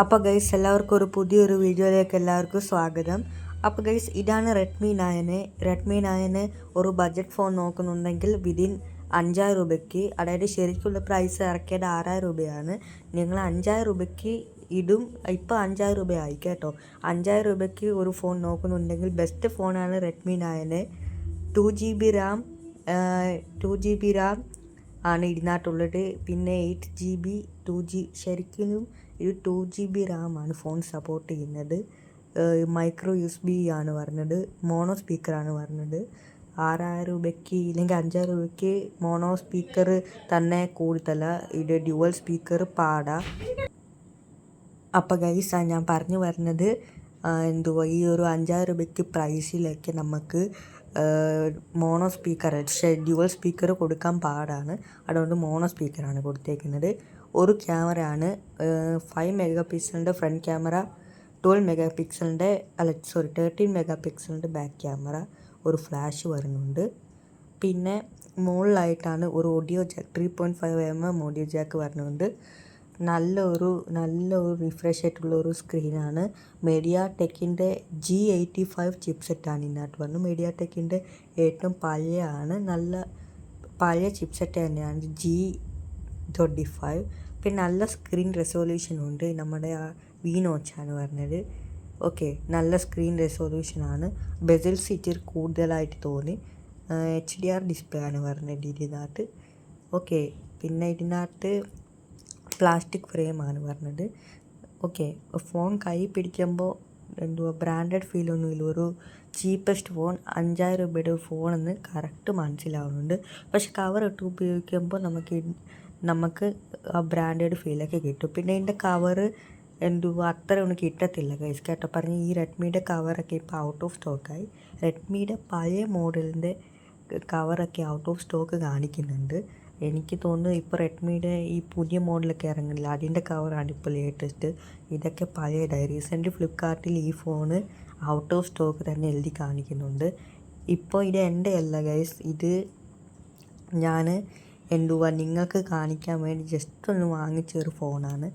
അപ്പോൾ ഗൈസ് എല്ലാവർക്കും ഒരു പുതിയൊരു വീഡിയോയിലേക്ക് എല്ലാവർക്കും സ്വാഗതം. അപ്പോൾ ഗൈസ് ഇതാണ് റെഡ്മി 9 ഒരു ബഡ്ജറ്റ് ഫോൺ നോക്കുന്നുണ്ടെങ്കിൽ വിതിൻ 5000 രൂപയ്ക്ക്, അതായത് ശരിക്കുള്ള പ്രൈസ് ഇറക്കിയത് 6000 രൂപയാണ്. നിങ്ങൾ 5000 രൂപയ്ക്ക് ഇതും ഇപ്പോൾ 5000 രൂപ ആയി കേട്ടോ. 5000 രൂപയ്ക്ക് ഒരു ഫോൺ നോക്കുന്നുണ്ടെങ്കിൽ ബെസ്റ്റ് ഫോണാണ് റെഡ്മി 9. 2GB റാം ആണ് ഇതിനകത്തുള്ളത്. പിന്നെ 8GB ശരിക്കും ഇത് 2GB റാമാണ് ഫോൺ സപ്പോർട്ട് ചെയ്യുന്നത്. മൈക്രോ USB ആണ് പറഞ്ഞത്, മോണോ സ്പീക്കറാണ് പറഞ്ഞത്. 6000 രൂപയ്ക്ക് ഇല്ലെങ്കിൽ 5000 രൂപയ്ക്ക് മോണോ സ്പീക്കർ തന്നെ കൂടുതല, ഇത് ഡ്യുവൽ സ്പീക്കർ പാടാ. അപ്പോൾ ഗൈസ് ഞാൻ പറഞ്ഞു വരുന്നത് ഈ ഒരു 5000 രൂപയ്ക്ക് പ്രൈസിലേക്ക് നമുക്ക് മോണോ സ്പീക്കർ ഡ്യുവൽ സ്പീക്കർ കൊടുക്കാൻ പാടാണ്. അതുകൊണ്ട് മോണോ സ്പീക്കറാണ് കൊടുത്തേക്കുന്നത്. ഒരു ക്യാമറയാണ് 5 മെഗാ പിക്സലിൻ്റെ ഫ്രണ്ട് ക്യാമറ, 13 മെഗാ പിക്സലിൻ്റെ ബാക്ക് ക്യാമറ, ഒരു ഫ്ലാഷ് വരുന്നുണ്ട്. പിന്നെ മുകളിലായിട്ടാണ് ഒരു audio Jack 3.5mm audio Jack വരുന്നുണ്ട്. നല്ലൊരു റിഫ്രഷ് ആയിട്ടുള്ള ഒരു സ്ക്രീനാണ്. മീഡിയ ടെക്കിൻ്റെ G85 ചിപ്സെറ്റാണ് ഇതിനകത്ത് വരുന്നത്. മീഡിയ ടെക്കിൻ്റെ ഏറ്റവും നല്ല പഴയ ചിപ്സെറ്റ് തന്നെയാണ് G35. പിന്നെ നല്ല സ്ക്രീൻ റെസൊല്യൂഷനുണ്ട്. നമ്മുടെ വി നോച്ചാണ് പറഞ്ഞത്. ഓക്കെ, നല്ല സ്ക്രീൻ റെസൊല്യൂഷനാണ്. ബെസൽസ് ഇച്ചിരി കൂടുതലായിട്ട് തോന്നി. HDR ഡിസ്പ്ലേ ആണ് പറഞ്ഞത് ഇതിനകത്ത്. ഓക്കെ, പിന്നെ ഇതിനകത്ത് പ്ലാസ്റ്റിക് ഫ്രെയിമാണ് പറഞ്ഞത്. ഓക്കെ, ഫോൺ കൈ പിടിക്കുമ്പോൾ ബ്രാൻഡഡ് ഫീലൊന്നുമില്ല. ഒരു ചീപ്പസ്റ്റ് ഫോൺ 5000 രൂപയുടെ ഫോണെന്ന് കറക്റ്റ് മനസ്സിലാവുന്നുണ്ട്. പക്ഷെ കവർ ഇട്ട് ഉപയോഗിക്കുമ്പോൾ നമുക്ക് ആ ബ്രാൻഡഡ് ഫീലൊക്കെ കിട്ടും. പിന്നെ ഇതിൻ്റെ കവറ് അത്ര ഒന്നും കിട്ടത്തില്ല ഗൈസ് കേട്ടോ. പറഞ്ഞ് ഈ റെഡ്മിയുടെ കവറൊക്കെ ഇപ്പോൾ ഔട്ട് ഓഫ് സ്റ്റോക്കായി. റെഡ്മിയുടെ പഴയ മോഡലിൻ്റെ കവറൊക്കെ ഔട്ട് ഓഫ് സ്റ്റോക്ക് കാണിക്കുന്നുണ്ട്. എനിക്ക് തോന്നുന്നു ഇപ്പോൾ റെഡ്മിയുടെ ഈ പുതിയ മോഡലൊക്കെ ഇറങ്ങുന്നില്ല, അതിൻ്റെ കവറാണ് ഇപ്പോൾ ലേറ്റസ്റ്റ്. ഇതൊക്കെ പഴയതായി. റീസെൻ്റ് ഫ്ലിപ്കാർട്ടിൽ ഈ ഫോണ് ഔട്ട് ഓഫ് സ്റ്റോക്ക് തന്നെ എഴുതി കാണിക്കുന്നുണ്ട്. ഇപ്പോൾ ഇത് എൻ്റെ അല്ല ഗൈസ്, ഇത് ഞാൻ നിങ്ങൾക്ക് കാണിക്കാൻ വേണ്ടി ജസ്റ്റ് ഒന്ന് വാങ്ങിച്ചൊരു ഫോണാണ്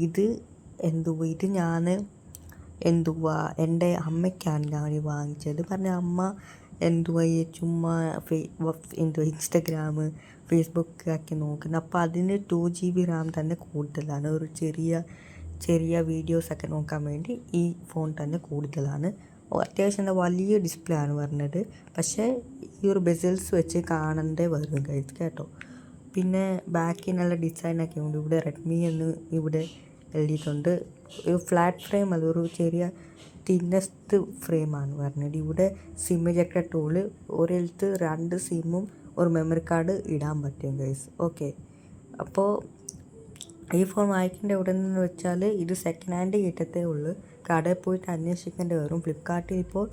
ഇത്. ഞാൻ എൻ്റെ അമ്മയ്ക്കാണ് ഞാൻ വാങ്ങിച്ചത്. പറഞ്ഞ അമ്മ ഈ ചുമ്മാ ഇൻസ്റ്റഗ്രാം ഫേസ്ബുക്ക് ഒക്കെ നോക്കുന്നത്. അപ്പോൾ അതിന് 2GB റാം തന്നെ കൂടുതലാണ്. ഒരു ചെറിയ വീഡിയോസൊക്കെ നോക്കാൻ വേണ്ടി ഈ ഫോൺ തന്നെ കൂടുതലാണ്. അത്യാവശ്യം വലിയ ഡിസ്പ്ലേ ആണ് പറഞ്ഞത്. പക്ഷേ ഈ ഒരു ബെസൽസ് വെച്ച് കാണണ്ടേ വരും ഗൈസ് കേട്ടോ. പിന്നെ ബാക്കിൽ നല്ല ഡിസൈനൊക്കെ ഉണ്ട്. ഇവിടെ റെഡ്മി എന്ന് ഇവിടെ എഴുതിയിട്ടുണ്ട്. ഫ്ലാറ്റ് ഫ്രെയിം, അതൊരു ചെറിയ തിന്നസ്റ്റ് ഫ്രെയിമാണ് പറഞ്ഞത്. ഇവിടെ സിം എജക്ടർ ടൂള്, ഒരിടത്ത് 2 സിമ്മും ഒരു മെമ്മറി കാർഡ് ഇടാൻ പറ്റും ഗൈസ്. ഓക്കെ, അപ്പോൾ ഈ ഫോൺ വാങ്ങിക്കേണ്ട എവിടെ നിന്ന് വെച്ചാൽ ഇത് സെക്കൻഡ് ഹാൻഡ് കിട്ടത്തേ ഉള്ളൂ. കടയിൽ പോയിട്ട് അന്വേഷിക്കേണ്ടി വരും. ഫ്ലിപ്കാർട്ടിൽ ഇപ്പോൾ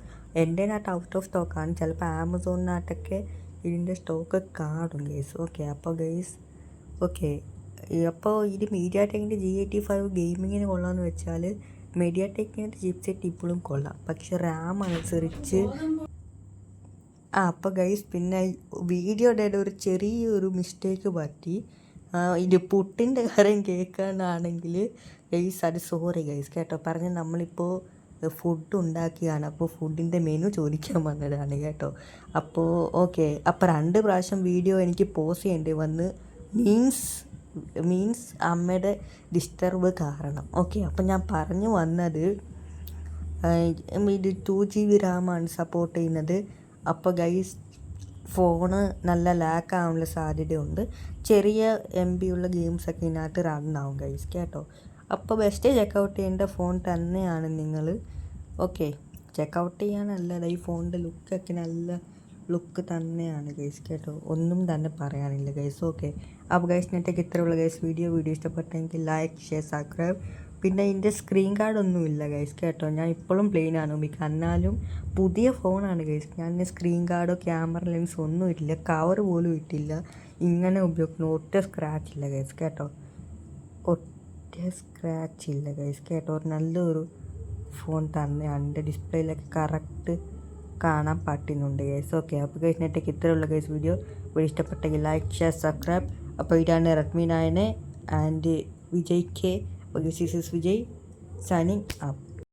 എൻ്റെ ഔട്ട് ഓഫ് സ്റ്റോക്കാണ്. ചിലപ്പോൾ ആമസോണിനകത്തൊക്കെ ഇതിൻ്റെ സ്റ്റോക്ക് കാണും ഗൈസ്. ഓക്കെ, അപ്പോൾ ഗൈസ് അപ്പോൾ ഇത് മീഡിയ ടെക്കിൻ്റെ G85 ഗെയിമിങ്ങിന് കൊള്ളാമെന്ന് വെച്ചാൽ മീഡിയ ടെക്കിൻ്റെ ചിപ്സെറ്റ് ഇപ്പോഴും കൊള്ളാം. പക്ഷെ റാം അനുസരിച്ച് അപ്പോൾ ഗൈസ് പിന്നെ വീഡിയോയുടെ ഒരു ചെറിയൊരു മിസ്റ്റേക്ക് പറ്റി. ഇത് പുട്ടിൻ്റെ കാര്യം കേൾക്കാനാണെങ്കിൽ ഗൈസ് അത് സോറി ഗൈസ് കേട്ടോ. പറഞ്ഞ് നമ്മളിപ്പോൾ ഫുഡ് ഉണ്ടാക്കിയാണ്, അപ്പോൾ ഫുഡിൻ്റെ മെനു ചോദിക്കാൻ വന്നതാണ് കേട്ടോ. അപ്പോൾ ഓക്കെ, അപ്പോൾ 2 പ്രാവശ്യം വീഡിയോ എനിക്ക് പോസ് ചെയ്യേണ്ടി വന്ന് മീൻസ് അമ്മയുടെ ഡിസ്റ്റർബ് കാരണം. ഓക്കെ, അപ്പം ഞാൻ പറഞ്ഞു വന്നത് ഇത് 2GB റാമാണ് സപ്പോർട്ട് ചെയ്യുന്നത്. അപ്പോൾ ഗൈസ് ഫോണ് നല്ല ലാക്ക് ആവാനുള്ള സാധ്യതയുണ്ട്. ചെറിയ MB ഉള്ള ഗെയിംസൊക്കെ ഇതിനകത്ത് റണ്ണാവും ഗൈസ് കേട്ടോ. അപ്പോൾ ബെസ്റ്റ് ചെക്കൗട്ട് ചെയ്യേണ്ട ഫോൺ തന്നെയാണ് നിങ്ങൾ. ഓക്കെ, ചെക്കൗട്ട് ചെയ്യാനല്ല, ഈ ഫോണിൻ്റെ ലുക്കൊക്കെ നല്ല ലുക്ക് തന്നെയാണ് ഗൈസ് കേട്ടോ. ഒന്നും തന്നെ പറയാനില്ല ഗൈസ്. ഓക്കെ, അപ്പോൾ ഗൈസ് നേരത്തേക്ക് ഇത്രയുള്ള ഗൈസ്. വീഡിയോ ഇഷ്ടപ്പെട്ടെങ്കിൽ ലൈക്ക്, ഷെയർ, സബ്സ്ക്രൈബ്. പിന്നെ ഇതിൻ്റെ സ്ക്രീൻ കാർഡൊന്നുമില്ല ഗൈസ് കേട്ടോ. ഞാൻ ഇപ്പോഴും പ്ലെയിനാണ് എന്നാലും പുതിയ ഫോണാണ് ഗൈസ്. ഞാൻ സ്ക്രീൻ കാർഡോ ക്യാമറ ലെൻസ് ഒന്നും ഇട്ടില്ല, കവർ പോലും ഇട്ടില്ല. ഇങ്ങനെ ഉപയോഗിക്കുന്ന ഒറ്റ സ്ക്രാച്ച് ഇല്ല ഗൈസ് കേട്ടോ. ഒരു നല്ലൊരു ഫോൺ തന്നെയാണ്. എൻ്റെ ഡിസ്പ്ലേയിലൊക്കെ കറക്റ്റ് കാണാൻ പറ്റുന്നുണ്ട് ഗൈസ്. ഓക്കെ, അപ്പോൾ ഗൈസ് നേരത്തേക്ക് ഇത്രയുള്ള ഗൈസ്. വീഡിയോ ഇഷ്ടപ്പെട്ടെങ്കിൽ ലൈക്ക്, ഷെയർ, സബ്സ്ക്രൈബ്. അപ്പോൾ ഇതാണ് Redmi 9 and Vijay K. Okay, this is Vijay. Signing up.